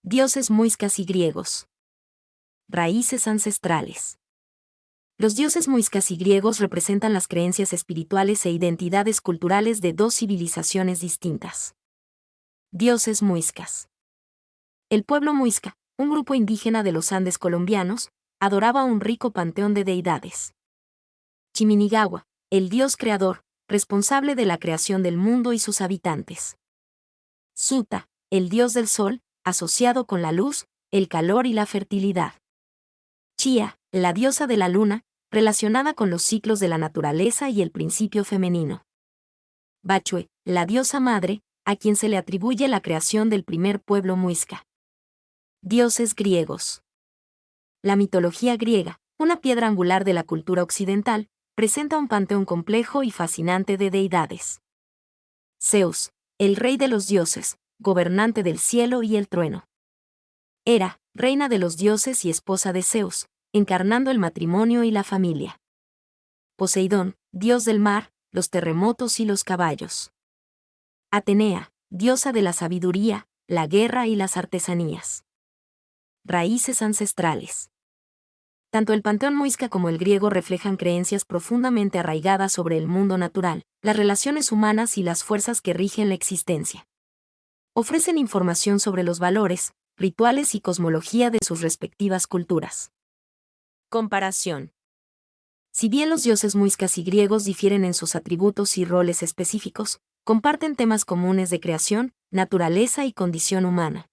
Dioses muiscas y griegos. Raíces ancestrales. Los dioses muiscas y griegos representan las creencias espirituales e identidades culturales de dos civilizaciones distintas. Dioses muiscas. El pueblo muisca, un grupo indígena de los Andes colombianos, adoraba un rico panteón de deidades. Chiminigagua, el dios creador, responsable de la creación del mundo y sus habitantes. Suta, el dios del sol, asociado con la luz, el calor y la fertilidad. Chía, la diosa de la luna, relacionada con los ciclos de la naturaleza y el principio femenino. Bachue, la diosa madre, a quien se le atribuye la creación del primer pueblo muisca. Dioses griegos. La mitología griega, una piedra angular de la cultura occidental, presenta un panteón complejo y fascinante de deidades. Zeus, el rey de los dioses, gobernante del cielo y el trueno. Hera, reina de los dioses y esposa de Zeus, encarnando el matrimonio y la familia. Poseidón, dios del mar, los terremotos y los caballos. Atenea, diosa de la sabiduría, la guerra y las artesanías. Raíces ancestrales. Tanto el panteón muisca como el griego reflejan creencias profundamente arraigadas sobre el mundo natural, las relaciones humanas y las fuerzas que rigen la existencia. Ofrecen información sobre los valores, rituales y cosmología de sus respectivas culturas. Comparación. Si bien los dioses muiscas y griegos difieren en sus atributos y roles específicos, comparten temas comunes de creación, naturaleza y condición humana.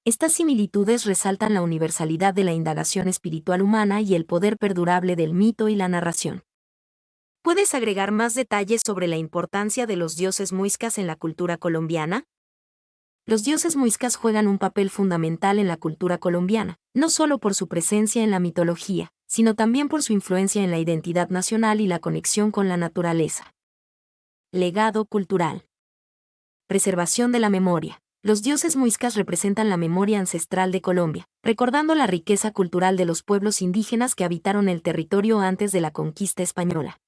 Estas similitudes resaltan la universalidad de la indagación espiritual humana y el poder perdurable del mito y la narración. ¿Puedes agregar más detalles sobre la importancia de los dioses muiscas en la cultura colombiana? Los dioses muiscas juegan un papel fundamental en la cultura colombiana, no solo por su presencia en la mitología, sino también por su influencia en la identidad nacional y la conexión con la naturaleza. Legado cultural. Preservación de la memoria. Los dioses muiscas representan la memoria ancestral de Colombia, recordando la riqueza cultural de los pueblos indígenas que habitaron el territorio antes de la conquista española.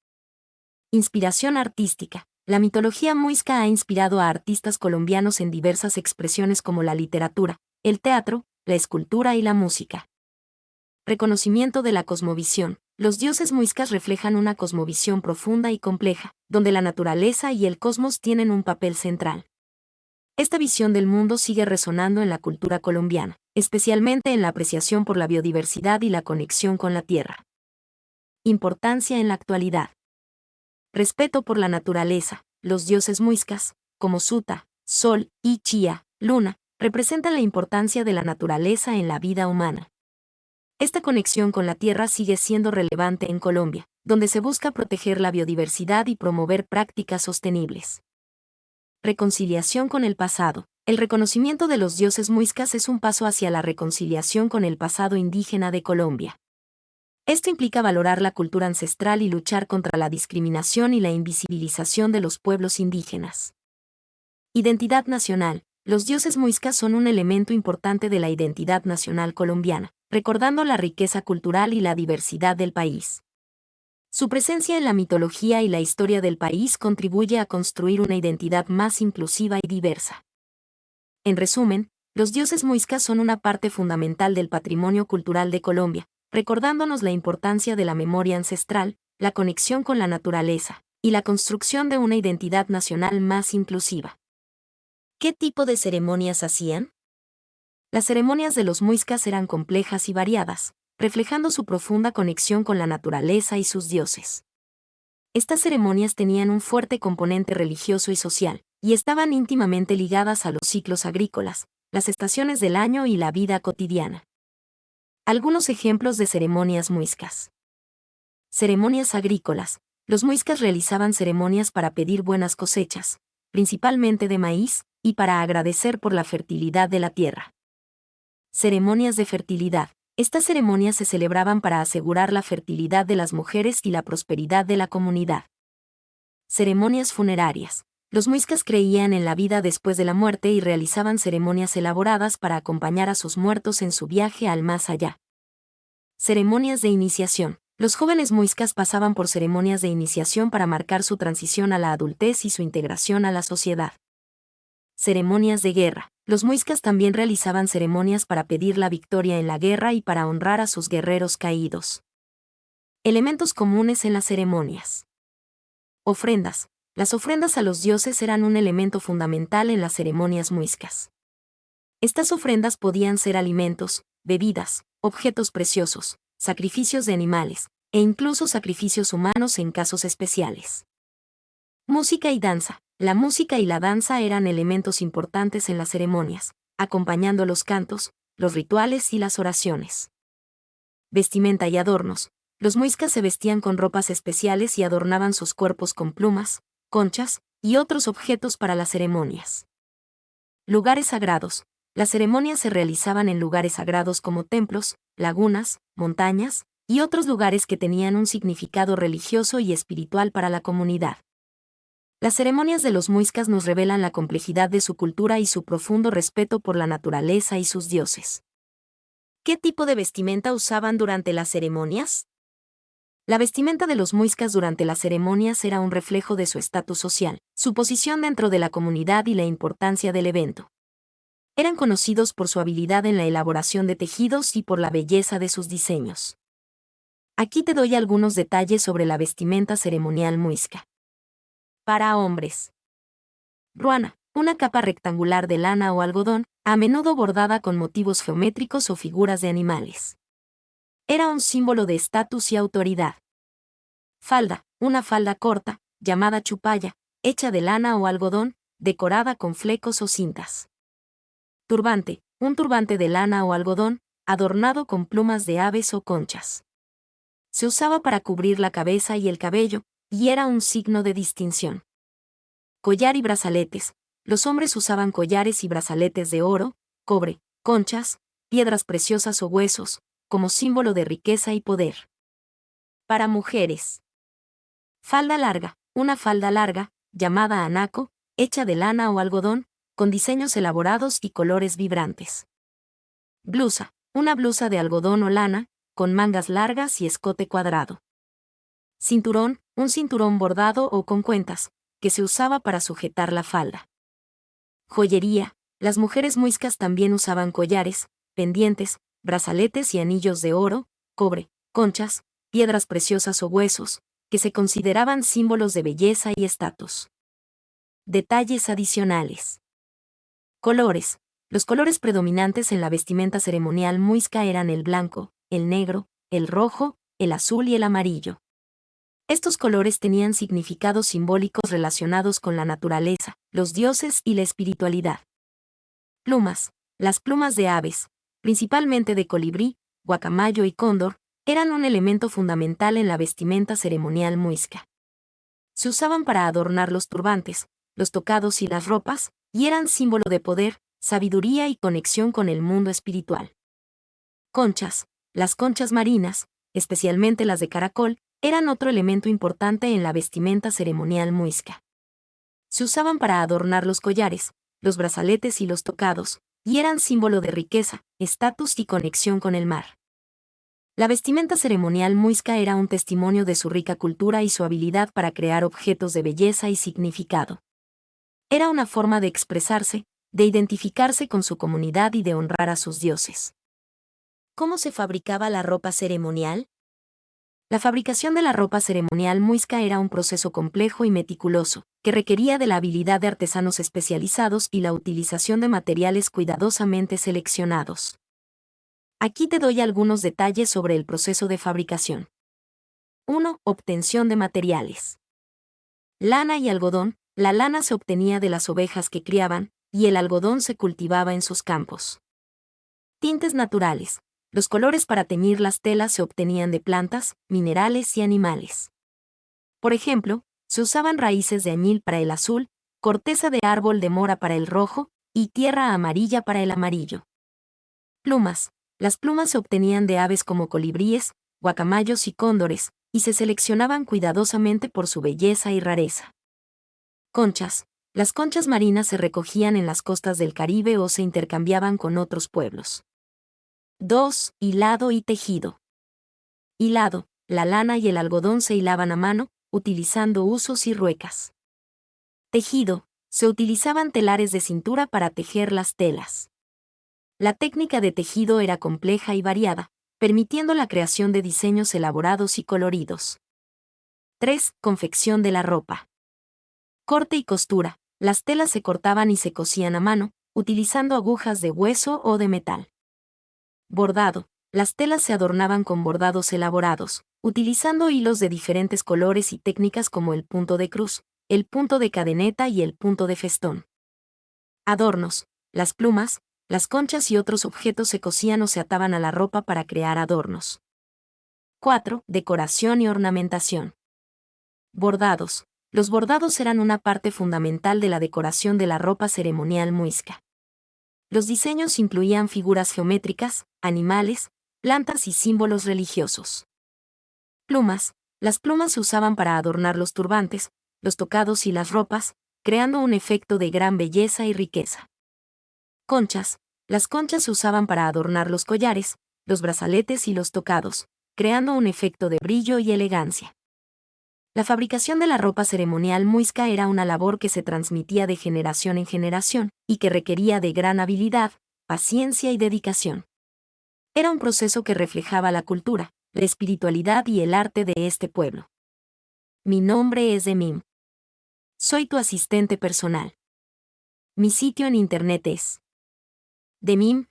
Inspiración artística. La mitología muisca ha inspirado a artistas colombianos en diversas expresiones como la literatura, el teatro, la escultura y la música. Reconocimiento de la cosmovisión. Los dioses muiscas reflejan una cosmovisión profunda y compleja, donde la naturaleza y el cosmos tienen un papel central. Esta visión del mundo sigue resonando en la cultura colombiana, especialmente en la apreciación por la biodiversidad y la conexión con la tierra. Importancia en la actualidad. Respeto por la naturaleza. Los dioses muiscas, como Suta, Sol, y Chía, Luna, representan la importancia de la naturaleza en la vida humana. Esta conexión con la tierra sigue siendo relevante en Colombia, donde se busca proteger la biodiversidad y promover prácticas sostenibles. Reconciliación con el pasado. El reconocimiento de los dioses muiscas es un paso hacia la reconciliación con el pasado indígena de Colombia. Esto implica valorar la cultura ancestral y luchar contra la discriminación y la invisibilización de los pueblos indígenas. Identidad nacional. Los dioses muiscas son un elemento importante de la identidad nacional colombiana, recordando la riqueza cultural y la diversidad del país. Su presencia en la mitología y la historia del país contribuye a construir una identidad más inclusiva y diversa. En resumen, los dioses muiscas son una parte fundamental del patrimonio cultural de Colombia, recordándonos la importancia de la memoria ancestral, la conexión con la naturaleza, y la construcción de una identidad nacional más inclusiva. ¿Qué tipo de ceremonias hacían? Las ceremonias de los muiscas eran complejas y variadas, reflejando su profunda conexión con la naturaleza y sus dioses. Estas ceremonias tenían un fuerte componente religioso y social, y estaban íntimamente ligadas a los ciclos agrícolas, las estaciones del año y la vida cotidiana. Algunos ejemplos de ceremonias muiscas. Ceremonias agrícolas. Los muiscas realizaban ceremonias para pedir buenas cosechas, principalmente de maíz, y para agradecer por la fertilidad de la tierra. Ceremonias de fertilidad. Estas ceremonias se celebraban para asegurar la fertilidad de las mujeres y la prosperidad de la comunidad. Ceremonias funerarias. Los muiscas creían en la vida después de la muerte y realizaban ceremonias elaboradas para acompañar a sus muertos en su viaje al más allá. Ceremonias de iniciación. Los jóvenes muiscas pasaban por ceremonias de iniciación para marcar su transición a la adultez y su integración a la sociedad. Ceremonias de guerra. Los muiscas también realizaban ceremonias para pedir la victoria en la guerra y para honrar a sus guerreros caídos. Elementos comunes en las ceremonias. Ofrendas. Las ofrendas a los dioses eran un elemento fundamental en las ceremonias muiscas. Estas ofrendas podían ser alimentos, bebidas, objetos preciosos, sacrificios de animales, e incluso sacrificios humanos en casos especiales. Música y danza. La música y la danza eran elementos importantes en las ceremonias, acompañando los cantos, los rituales y las oraciones. Vestimenta y adornos. Los muiscas se vestían con ropas especiales y adornaban sus cuerpos con plumas, conchas y otros objetos para las ceremonias. Lugares sagrados. Las ceremonias se realizaban en lugares sagrados como templos, lagunas, montañas y otros lugares que tenían un significado religioso y espiritual para la comunidad. Las ceremonias de los muiscas nos revelan la complejidad de su cultura y su profundo respeto por la naturaleza y sus dioses. ¿Qué tipo de vestimenta usaban durante las ceremonias? La vestimenta de los muiscas durante las ceremonias era un reflejo de su estatus social, su posición dentro de la comunidad y la importancia del evento. Eran conocidos por su habilidad en la elaboración de tejidos y por la belleza de sus diseños. Aquí te doy algunos detalles sobre la vestimenta ceremonial muisca. Para hombres. Ruana, una capa rectangular de lana o algodón, a menudo bordada con motivos geométricos o figuras de animales. Era un símbolo de estatus y autoridad. Falda, una falda corta, llamada chupalla, hecha de lana o algodón, decorada con flecos o cintas. Turbante, un turbante de lana o algodón, adornado con plumas de aves o conchas. Se usaba para cubrir la cabeza y el cabello, y era un signo de distinción. Collar y brazaletes. Los hombres usaban collares y brazaletes de oro, cobre, conchas, piedras preciosas o huesos, como símbolo de riqueza y poder. Para mujeres. Falda larga, una falda larga, llamada anaco, hecha de lana o algodón, con diseños elaborados y colores vibrantes. Blusa, una blusa de algodón o lana, con mangas largas y escote cuadrado. Cinturón, un cinturón bordado o con cuentas, que se usaba para sujetar la falda. Joyería, las mujeres muiscas también usaban collares, pendientes, brazaletes y anillos de oro, cobre, conchas, piedras preciosas o huesos, que se consideraban símbolos de belleza y estatus. Detalles adicionales. Colores. Los colores predominantes en la vestimenta ceremonial muisca eran el blanco, el negro, el rojo, el azul y el amarillo. Estos colores tenían significados simbólicos relacionados con la naturaleza, los dioses y la espiritualidad. Plumas. Las plumas de aves, principalmente de colibrí, guacamayo y cóndor, eran un elemento fundamental en la vestimenta ceremonial muisca. Se usaban para adornar los turbantes, los tocados y las ropas, y eran símbolo de poder, sabiduría y conexión con el mundo espiritual. Conchas. Las conchas marinas, especialmente las de caracol, eran otro elemento importante en la vestimenta ceremonial muisca. Se usaban para adornar los collares, los brazaletes y los tocados, y eran símbolo de riqueza, estatus y conexión con el mar. La vestimenta ceremonial muisca era un testimonio de su rica cultura y su habilidad para crear objetos de belleza y significado. Era una forma de expresarse, de identificarse con su comunidad y de honrar a sus dioses. ¿Cómo se fabricaba la ropa ceremonial? La fabricación de la ropa ceremonial muisca era un proceso complejo y meticuloso, que requería de la habilidad de artesanos especializados y la utilización de materiales cuidadosamente seleccionados. Aquí te doy algunos detalles sobre el proceso de fabricación. 1. Obtención de materiales. Lana y algodón. La lana se obtenía de las ovejas que criaban, y el algodón se cultivaba en sus campos. Tintes naturales. Los colores para teñir las telas se obtenían de plantas, minerales y animales. Por ejemplo, se usaban raíces de añil para el azul, corteza de árbol de mora para el rojo, y tierra amarilla para el amarillo. Plumas. Las plumas se obtenían de aves como colibríes, guacamayos y cóndores, y se seleccionaban cuidadosamente por su belleza y rareza. Conchas. Las conchas marinas se recogían en las costas del Caribe o se intercambiaban con otros pueblos. 2. Hilado y tejido. Hilado. La lana y el algodón se hilaban a mano, utilizando usos y ruecas. Tejido. Se utilizaban telares de cintura para tejer las telas. La técnica de tejido era compleja y variada, permitiendo la creación de diseños elaborados y coloridos. 3. Confección de la ropa. Corte y costura. Las telas se cortaban y se cosían a mano, utilizando agujas de hueso o de metal. Bordado. Las telas se adornaban con bordados elaborados, utilizando hilos de diferentes colores y técnicas como el punto de cruz, el punto de cadeneta y el punto de festón. Adornos. Las plumas, las conchas y otros objetos se cosían o se ataban a la ropa para crear adornos. 4. Decoración y ornamentación. Bordados. Los bordados eran una parte fundamental de la decoración de la ropa ceremonial muisca. Los diseños incluían figuras geométricas, animales, plantas y símbolos religiosos. Plumas. Las plumas se usaban para adornar los turbantes, los tocados y las ropas, creando un efecto de gran belleza y riqueza. Conchas. Las conchas se usaban para adornar los collares, los brazaletes y los tocados, creando un efecto de brillo y elegancia. La fabricación de la ropa ceremonial muisca era una labor que se transmitía de generación en generación y que requería de gran habilidad, paciencia y dedicación. Era un proceso que reflejaba la cultura, la espiritualidad y el arte de este pueblo. Mi nombre es Demim. Soy tu asistente personal. Mi sitio en internet es demim.es.tl